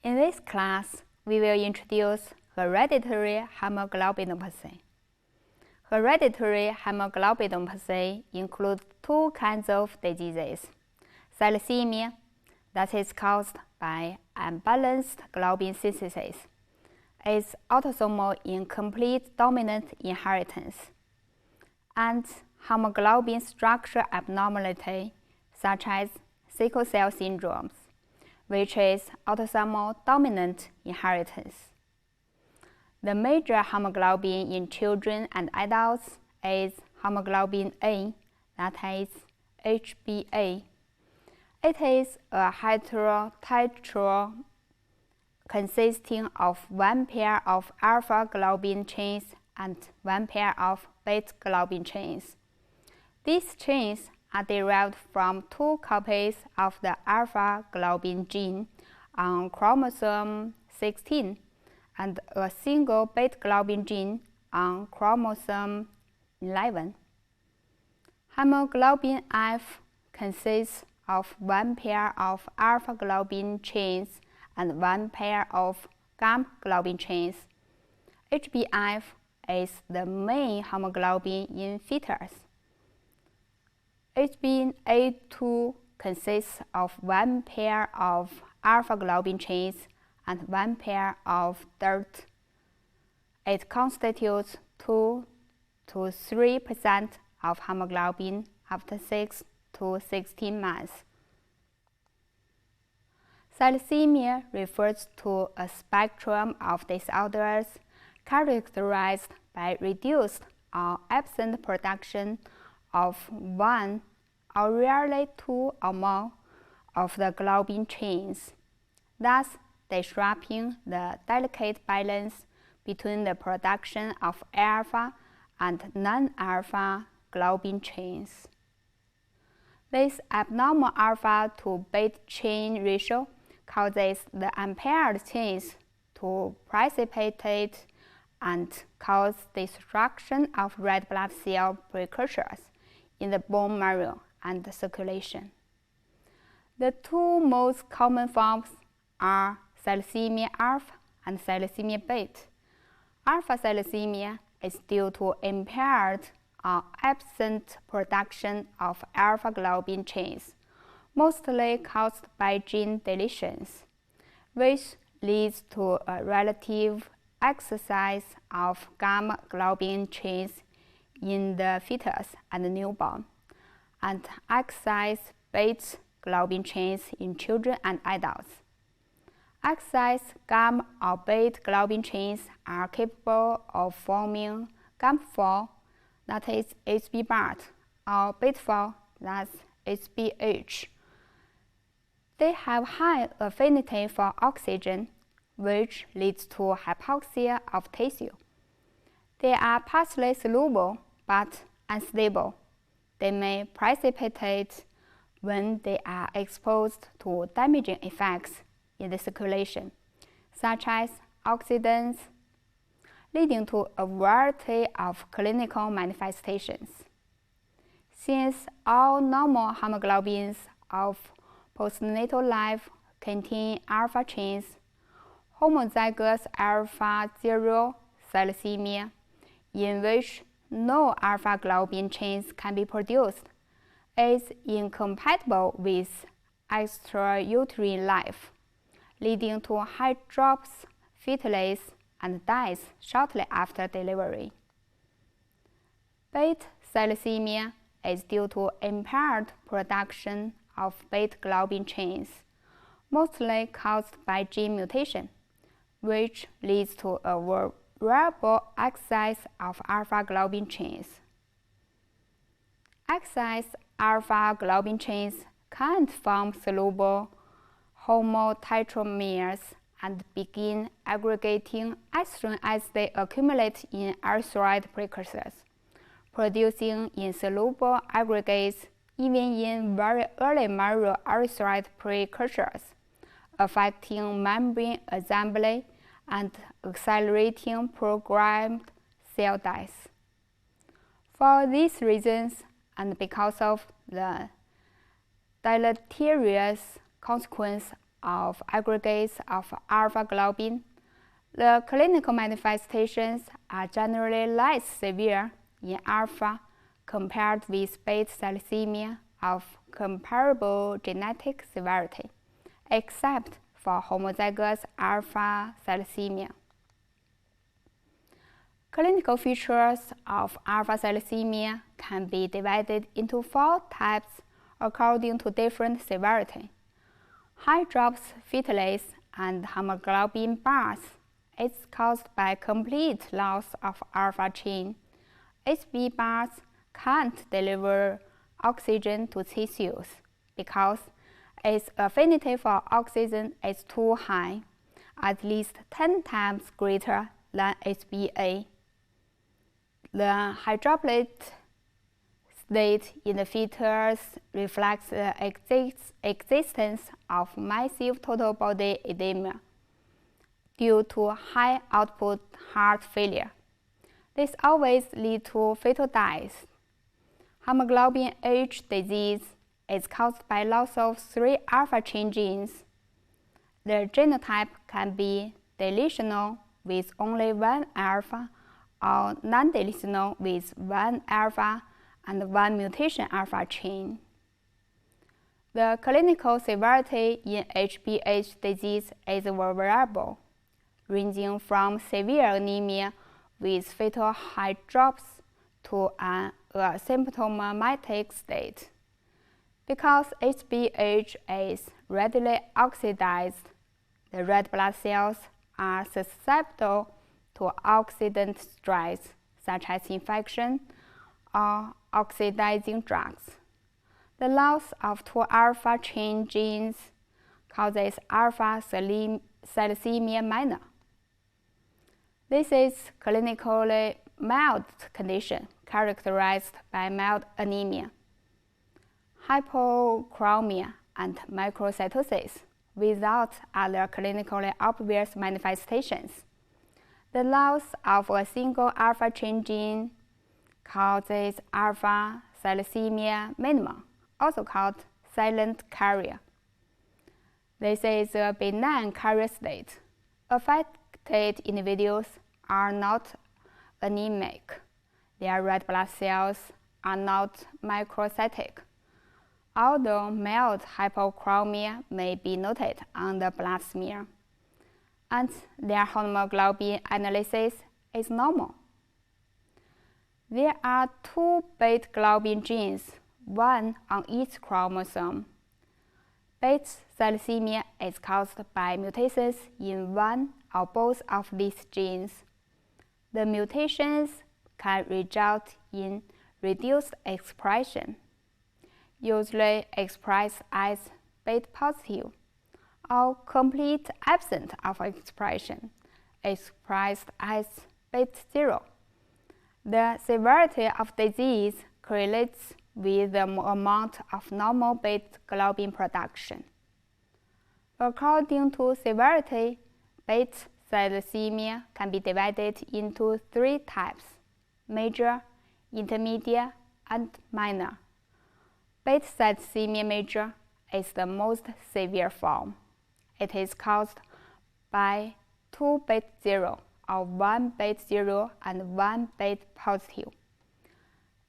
In this class, we will introduce hereditary hemoglobinopathy. Hereditary hemoglobinopathy includes two kinds of diseases: thalassemia, that is caused by unbalanced globin synthesis, is autosomal incomplete dominant inheritance, and hemoglobin structure abnormality, such as sickle cell syndrome, which is autosomal dominant inheritance. The major hemoglobin in children and adults is hemoglobin A, that is HbA. It is a heterotetra consisting of one pair of alpha globin chains and one pair of beta globin chains. These chains are derived from two copies of the alpha globin gene on chromosome 16 and a single beta globin gene on chromosome 11. Hemoglobin F consists of one pair of alpha globin chains and one pair of gamma globin chains. HbF is the main hemoglobin in fetus. HbA2 consists of one pair of alpha globin chains and one pair of delta. It constitutes 2 to 3% of hemoglobin after 6 to 16 months. Thalassemia refers to a spectrum of disorders characterized by reduced or absent production of one or rarely two or more of the globin chains, thus disrupting the delicate balance between the production of alpha and non-alpha globin chains. This abnormal alpha to beta chain ratio causes the unpaired chains to precipitate and cause destruction of red blood cell precursors in the bone marrow and circulation. The two most common forms are thalassemia alpha and thalassemia beta. Alpha thalassemia is due to impaired or absent production of alpha globin chains, mostly caused by gene deletions, which leads to a relative excess of gamma globin chains in the fetus and newborn, and excess beta globin chains in children and adults. Excess gamma or beta globin chains are capable of forming gamma-4, that is HbBart, or beta-4, that's HbH. They have high affinity for oxygen, which leads to hypoxia of tissue. They are partially soluble but unstable. They may precipitate when they are exposed to damaging effects in the circulation, such as oxidants, leading to a variety of clinical manifestations. Since all normal hemoglobins of postnatal life contain alpha chains, homozygous alpha-0 thalassemia, in which no alpha globin chains can be produced, is incompatible with extrauterine life, leading to hydrops, fetuses, and death shortly after delivery. Beta thalassemia is due to impaired production of beta globin chains, mostly caused by gene mutation, which leads to a variable excess of alpha globin chains. Excess alpha globin chains can't form soluble homotetramers and begin aggregating as soon as they accumulate in erythroid precursors, producing insoluble aggregates even in very early marrow erythroid precursors, affecting membrane assembly and accelerating programmed cell death. For these reasons, and because of the deleterious consequence of aggregates of alpha globin. The clinical manifestations are generally less severe in alpha compared with beta thalassemia of comparable genetic severity, except for homozygous alpha thalassemia. Clinical features of alpha thalassemia can be divided into 4 types according to different severity. Hydrops fetalis and hemoglobin bars is caused by complete loss of alpha chain. HB bars can't deliver oxygen to tissues because its affinity for oxygen is too high, at least 10 times greater than HbA. The hydroplate state in the fetus reflects the existence of massive total body edema due to high output heart failure. This always leads to fetal death. Hemoglobin H disease is caused by loss of 3 alpha chain genes. The genotype can be deletional with only 1 alpha or non-deletional with 1 alpha and 1 mutation alpha chain. The clinical severity in HbH disease is variable, ranging from severe anemia with fetal hydrops to an asymptomatic state. Because HbH is readily oxidized, the red blood cells are susceptible to oxidant stress, such as infection or oxidizing drugs. The loss of 2 alpha chain genes causes alpha thalassemia minor. This is clinically mild condition characterized by mild anemia, hypochromia, and microcytosis without other clinically obvious manifestations. The loss of a single alpha chain gene causes alpha thalassemia minima, also called silent carrier. This is a benign carrier state. Affected individuals are not anemic. Their red blood cells are not microcytic, although mild hypochromia may be noted on the blood smear, and their hemoglobin analysis is normal. There are 2 beta globin genes, 1 on each chromosome. Beta thalassemia is caused by mutations in 1 or both of these genes. The mutations can result in reduced expression, usually expressed as beta positive, or complete absence of expression, expressed as beta 0. The severity of disease correlates with the amount of normal beta globin production. According to severity, beta thalassemia can be divided into 3 types: major, intermediate, and minor. Beta thalassemia major is the most severe form. It is caused by 2 beta 0 or 1 beta 0 and 1 beta positive.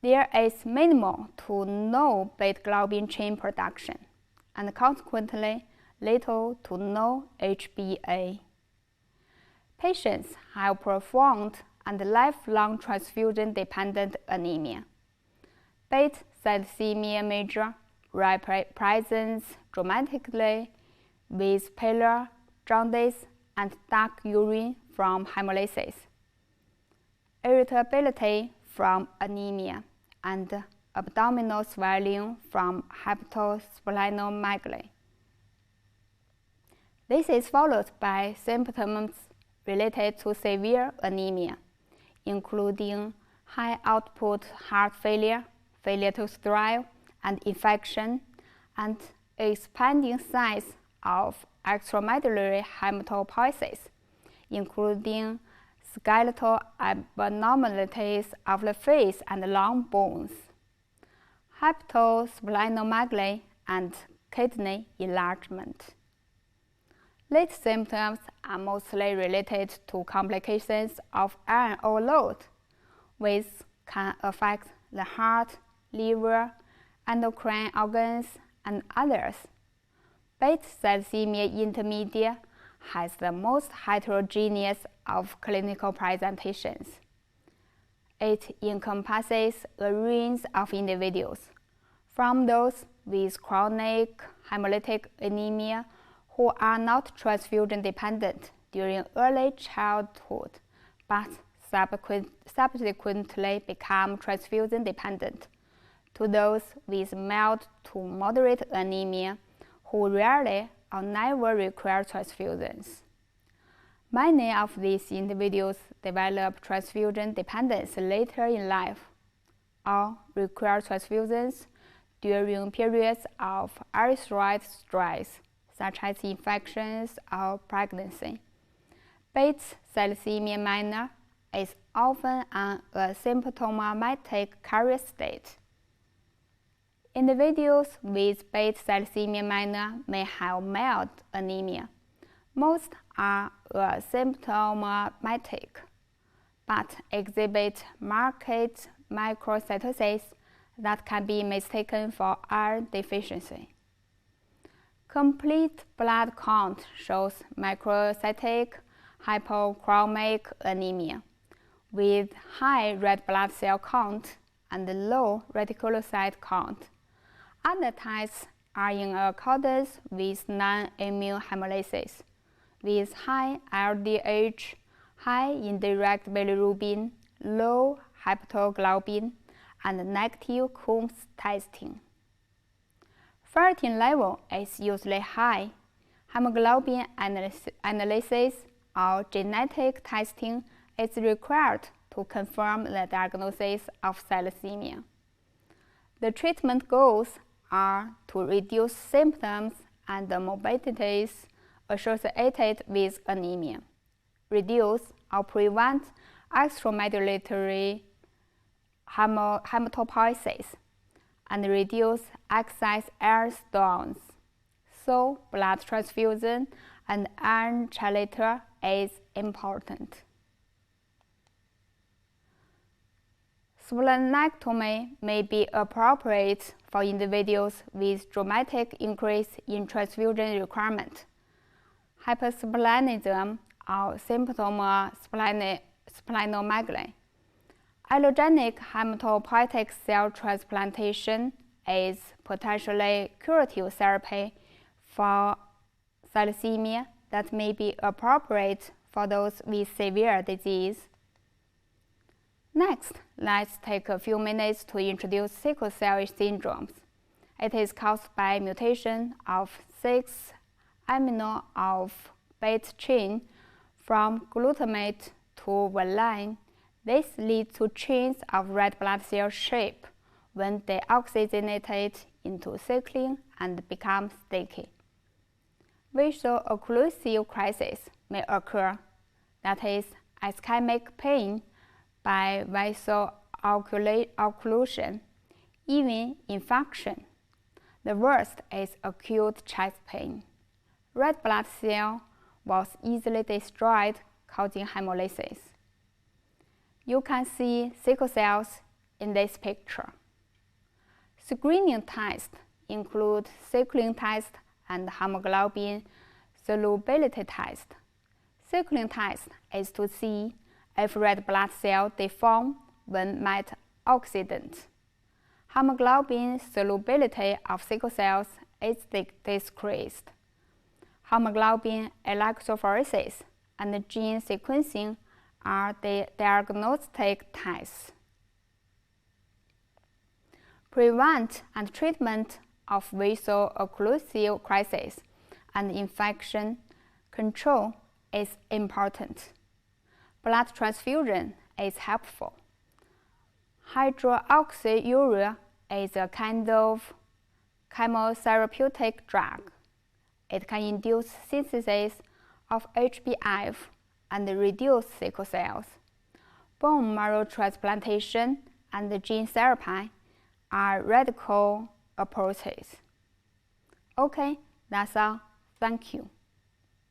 There is minimal to no beta globin chain production, and consequently little to no HbA. Patients have profound and lifelong transfusion-dependent anemia. Beta thalassemia major presents dramatically with pallor, jaundice, and dark urine from hemolysis, irritability from anemia, and abdominal swelling from hepatosplenomegaly. This is followed by symptoms related to severe anemia, including high output heart failure, failure to thrive, and infection, and expanding size of extramedullary hematopoiesis, including skeletal abnormalities of the face and long bones, hepatosplenomegaly, and kidney enlargement. Late symptoms are mostly related to complications of iron overload, which can affect the heart, liver, endocrine organs, and others. Beta thalassemia intermediate has the most heterogeneous of clinical presentations. It encompasses a range of individuals, from those with chronic hemolytic anemia who are not transfusion dependent during early childhood, but subsequently become transfusion dependent, to those with mild to moderate anemia who rarely or never require transfusions. Many of these individuals develop transfusion dependence later in life or require transfusions during periods of erythroid stress, such as infections or pregnancy. Beta thalassemia minor is often an asymptomatic carrier state. Individuals with beta thalassemia minor may have mild anemia. Most are asymptomatic, but exhibit marked microcytosis that can be mistaken for iron deficiency. Complete blood count shows microcytic hypochromic anemia, with high red blood cell count and low reticulocyte count. Other tests are in accordance with non-immune hemolysis, with high LDH, high indirect bilirubin, low hepatoglobin, and negative Coombs testing. Ferritin level is usually high. Hemoglobin analysis or genetic testing is required to confirm the diagnosis of thalassemia. The treatment goals are to reduce symptoms and morbidities associated with anemia, reduce or prevent extramedullary hematopoiesis, and reduce excess iron stores. So blood transfusion and iron chelator is important. Splenectomy may be appropriate for individuals with dramatic increase in transfusion requirement, hypersplenism, or symptom splenomegaly. Allogenic hematopoietic cell transplantation is potentially curative therapy for thalassemia that may be appropriate for those with severe disease. Next, let's take a few minutes to introduce sickle cell syndrome. It is caused by mutation of 6 amino of beta chain from glutamate to valine. This leads to chains of red blood cell shape when they oxygenate into cyclin and become sticky. Vaso-occlusive crisis may occur, that is, ischemic pain by vaso-occlusion, even infarction. The worst is acute chest pain. Red blood cell was easily destroyed, causing hemolysis. You can see sickle cells in this picture. Screening tests include cyclin test and hemoglobin solubility test. Cyclin test is to see if red blood cells deform when met oxidant. Hemoglobin solubility of sickle cells is decreased. Hemoglobin electrophoresis and gene sequencing are the diagnostic tests. Prevent and treatment of vaso-occlusive crisis and infection control is important. Blood transfusion is helpful. Hydroxyurea is a kind of chemotherapeutic drug. It can induce synthesis of HbF and reduce sickle cells. Bone marrow transplantation and gene therapy are radical approaches. Okay, that's all. Thank you.